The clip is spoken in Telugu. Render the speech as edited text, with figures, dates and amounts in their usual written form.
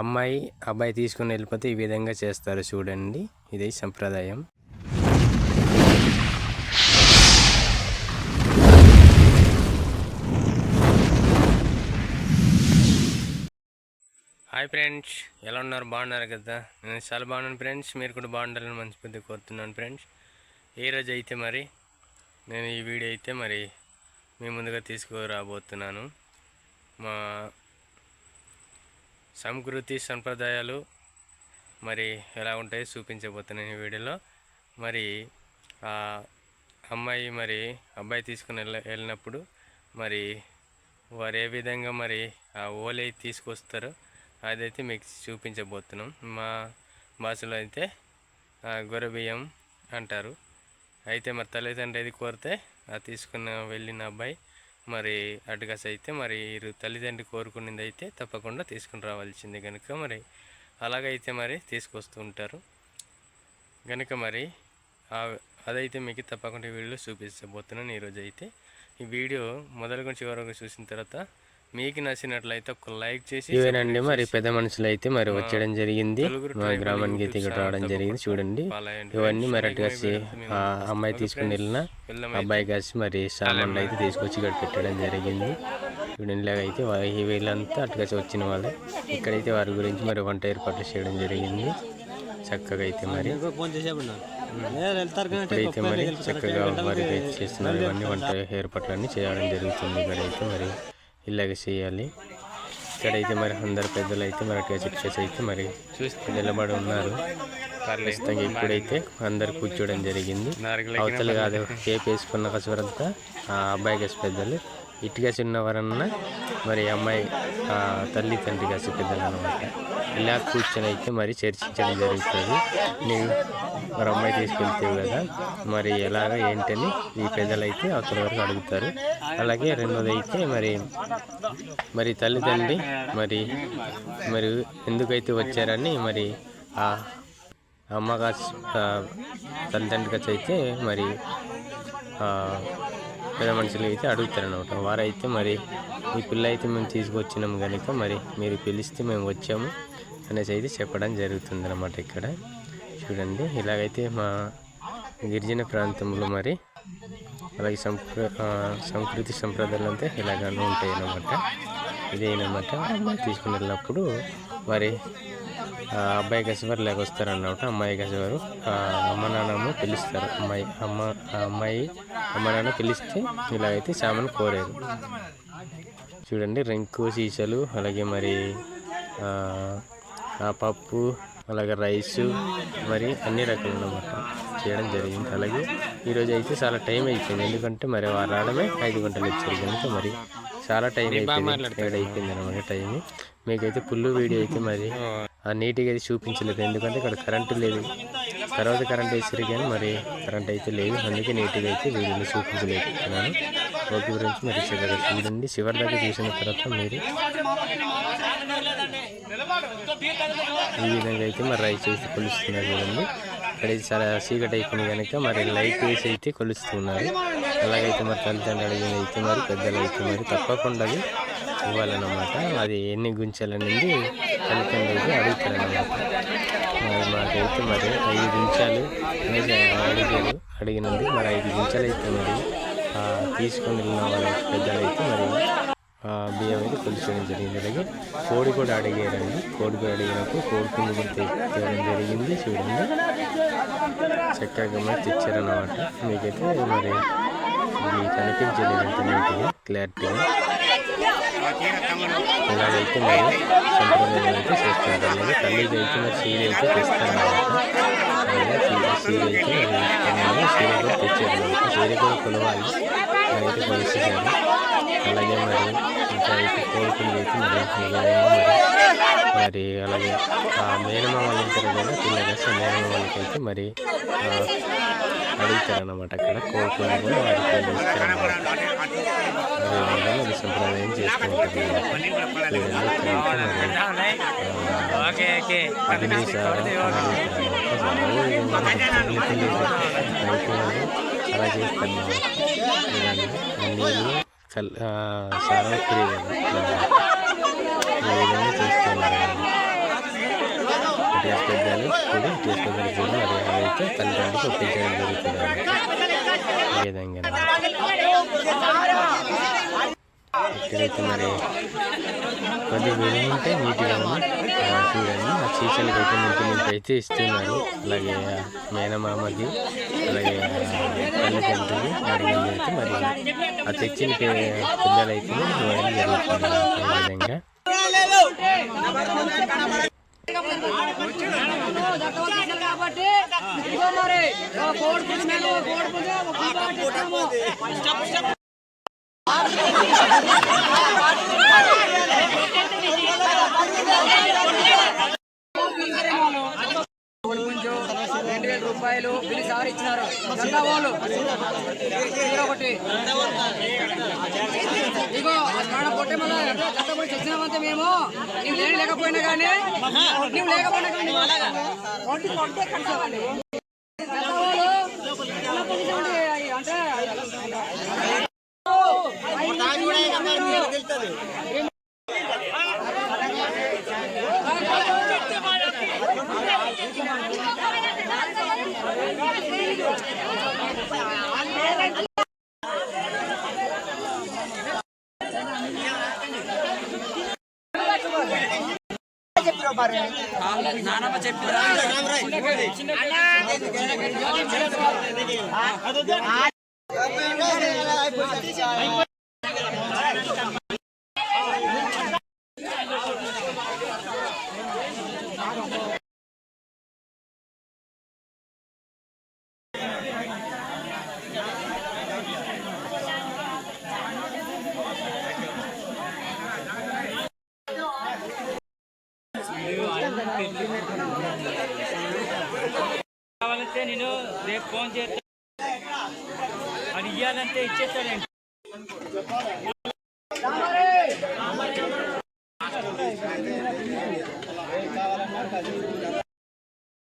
అమ్మాయి అబ్బాయి తీసుకుని వెళ్ళిపోతే ఈ విధంగా చేస్తారు చూడండి. ఇది సంప్రదాయం. హాయ్ ఫ్రెండ్స్, ఎలా ఉన్నారు? బాగున్నారు కదా? నేను చాలా బాగున్నాను ఫ్రెండ్స్. మీరు కూడా బాగుండాలని మనస్ఫూర్తిగా కోరుతున్నాను ఫ్రెండ్స్. ఈరోజు అయితే మరి నేను ఈ వీడియో అయితే మరి మీ ముందుగా తీసుకురాబోతున్నాను. మా సంస్కృతి సంప్రదాయాలు మరి ఎలా ఉంటాయో చూపించబోతున్నాను ఈ వీడియోలో. మరి అమ్మాయి మరి అబ్బాయి తీసుకుని వెళ్ళినప్పుడు మరి వారు ఏ విధంగా మరి ఆ ఓలే తీసుకొస్తారో అదైతే మీకు చూపించబోతున్నాం. మా భాషలో అయితే గొర్రెబియ్యం అంటారు. అయితే మరి తల్లిదండ్రులు ఏది కోరితే ఆ తీసుకున్న వెళ్ళిన అబ్బాయి మరి అటుగాసి అయితే మరి తల్లిదండ్రులు కోరుకునేది అయితే తప్పకుండా తీసుకుని రావాల్సిందే కనుక మరి అలాగైతే మరి తీసుకొస్తూ ఉంటారు కనుక మరి అదైతే మీకు తప్పకుండా వీడియోలో చూపించబోతున్నాను ఈరోజు అయితే. ఈ వీడియో మొదలు నుంచి చివరకు చూసిన తర్వాత మీకు నచ్చినట్లయితే ఒక లైక్ చేసి ఇవేనండి. మరి పెద్ద మనుషులు అయితే మరి వచ్చేయడం జరిగింది. మా గ్రామానికి అయితే ఇక్కడ రావడం జరిగింది. చూడండి, ఇవన్నీ మరి అటుగా అమ్మాయి తీసుకుని వెళ్ళిన అబ్బాయి కాసి మరి సామాన్లు అయితే తీసుకొచ్చి ఇక్కడ పెట్టడం జరిగింది. చూడండి, ఇలాగైతే వీళ్ళంతా అటుగా వచ్చిన వాళ్ళే. ఇక్కడైతే వారి గురించి మరి వంట ఏర్పాట్లు చేయడం జరిగింది. చక్కగా అయితే మరి ఇప్పుడైతే మరి చక్కగా మరి చేస్తున్నారు. ఇవన్నీ వంట ఏర్పాట్లన్నీ చేయడం జరుగుతుంది. ఇక్కడైతే మరి ఇలాగే చేయాలి. ఇక్కడైతే మరి అందరు పెద్దలు అయితే మరి అటుగా చిట్కేసి అయితే మరి నిలబడి ఉన్నారు. ఖచ్చితంగా ఇప్పుడైతే అందరు కూర్చోవడం జరిగింది. అవతలు కాదు కేప్ వేసుకున్న కసవరంతా ఆ అబ్బాయి కాసి పెద్దలు, ఇటుగా చిన్నవారన్నా మరి అమ్మాయి తల్లి తండ్రి కాసి పెద్దలు అనమాట. ఇలా కూర్చొని అయితే మరి చర్చించడం జరుగుతుంది. నీవు మరి అమ్మాయి తీసుకెళ్తావు కదా, మరి ఎలాగ ఏంటని ఈ పెద్దలు అయితే అవతల వరకు అడుగుతారు. అలాగే రెండోది అయితే మరి తల్లిదండ్రి మరి మరి ఎందుకైతే వచ్చారని మరి ఆ అమ్మగా తల్లిదండ్రి కాసి అయితే మరి పెద్ద మనుషులు అయితే అడుగుతారు అనమాట. వారైతే మరి ఈ పిల్ల అయితే మేము తీసుకొచ్చినాము కనుక మరి మీరు పిలిస్తే మేము వచ్చాము అనేసి అయితే చెప్పడం జరుగుతుంది అన్నమాట. ఇక్కడ చూడండి, ఇలాగైతే మా గిరిజన ప్రాంతంలో మరి అలాగే సంస్కృతి సంప్రదాయాలు అంతా ఇలాగనే ఉంటాయి అన్నమాట. ఇదేనమాట. అమ్మాయి తీసుకుని వెళ్ళినప్పుడు మరి అబ్బాయి కసివారు ఇలాగ వస్తారన్నమాట. అమ్మాయి కసివారు అమ్మ నాన్నమ్మ పిలుస్తారు. అమ్మాయి అమ్మ నాన్న పిలిస్తే ఇలాగైతే సామాను కోరారు. చూడండి, రెంకు సీసాలు అలాగే మరి పప్పు అలాగే రైసు మరి అన్ని రకాలు అన్నమాట చేయడం జరిగింది. అలాగే ఈరోజు అయితే చాలా టైం అయిపోయింది. ఎందుకంటే మరి వారు రావడమే 5 గంటలు ఇచ్చారు కనుక మరి చాలా టైం అయిపోయింది. అయిపోయింది అనమాట టైం. మీకైతే ఫుల్ వీడియో అయితే మరి నీట్గా అయితే చూపించలేదు. ఎందుకంటే ఇక్కడ కరెంటు లేదు. తర్వాత కరెంట్ వేసారు కానీ మరి కరెంట్ అయితే లేదు. అందుకే నీట్గా అయితే వీడియోలో చూపించలేకపోతున్నాను. ఓకే గురించి మరి చక్కగా చూడండి. చివరి దగ్గర చూసిన తర్వాత మీరు ఈ విధంగా అయితే మరి రైస్ వేసి కొలుస్తున్నారు చూడండి. ఇక్కడైతే చాలా చీకటి అయిపోయింది కనుక మరి లైట్ వేసి అయితే కొలుస్తున్నారు. అలాగైతే మరి తల్లిదండ్రులు అడిగింది అయితే మరి పెద్దలు అయితే మరి తప్పకుండా అది ఇవ్వాలన్నమాట. అది ఎన్ని గుంచాలనేది తల్లిదండ్రులు అయితే అడుగుతారన్నమాట. మరి మాకైతే మరి 5 గుంచాలు అనేసి అడిగినందుకు మరి 5 గుంచాలు అయితే మరి తీసుకొని వెళ్ళిన వాళ్ళ పెద్దలు అయితే మరి బియ్యం అయితే కొలిచడం జరిగింది. అలాగే కోడి కూడా అడిగారండి. కోడి కూడా అడిగినప్పుడు కోడి పుంజు కూడా తెచ్చడం జరిగింది. చూడండి, చక్కగా మరి తెచ్చారన్నమాట. మీకైతే మరి ఇది కనిపించలేదు ఎంత నీట్గా క్లారిటీగా. ఇలాగైతే మరి సంప్రదాయం అయితే చేస్తుంటారు. అలాగే తల్లికి అయితే మరి సీర అయితే తెస్తారన్నమాట. సీర అయితే మరి సీర కూడా తెచ్చారన్నమాట. సీర కూడా కొలవాలి, అయితే కొలిసేసారు. అలాగే మరి ఇంకా అయితే కోరుకుని అయితే మరి అలాగే మేనమా వాళ్ళు ఉంటారు కదా పిల్లగా, మేనమా వాళ్ళకైతే మరి అడుగుతారన్నమాట. అక్కడ కోరుకుని కూడా వారికి ఇస్తారన్నమాట. అది సంప్రదాయం చేస్తూ ఉంటుంది. అలా చేస్తాను. నీళ్ళు చాలా ఫ్రీ కదా ఈ విధంగా చేస్తున్నారు. ఇటీఎస్ పెద్దలు కూడా ఇటీఎస్ పెద్దలు కూడా మరి అదైతే తల్లిదండ్రులకు ఒప్పించడం జరుగుతుంది. ఈ విధంగా ఇక్కడైతే మరి కొద్దిగా వెలుగు ఉంటే నీట్గా చూడండి. ఆ సీసన్కి అయితే నింపి అయితే ఇస్తున్నారు. అలాగే మేనమామకి అలాగే తల్లిదండ్రులు అడిగింది అయితే మరి ఆ తెచ్చిన పిల్లలు అయితే ఇవ్వడం జరుగుతుంది. ఈ విధంగా రూపాయలు బిల్లు సార్ ఇచ్చినారు. వాళ్ళు ఒకటి ఇగో స్నానం కొట్టే మళ్ళీ కూడా చచ్చినామంటే మేము నువ్వు లేకపోయినా కానీ నువ్వు లేకపోయినా కానీ అంటే నానమ్మ చెప్పిరా కావాలంటే నేను రేపు ఫోన్ చేస్తాను. అది ఇవ్వాలంటే ఇచ్చేస్తానండి.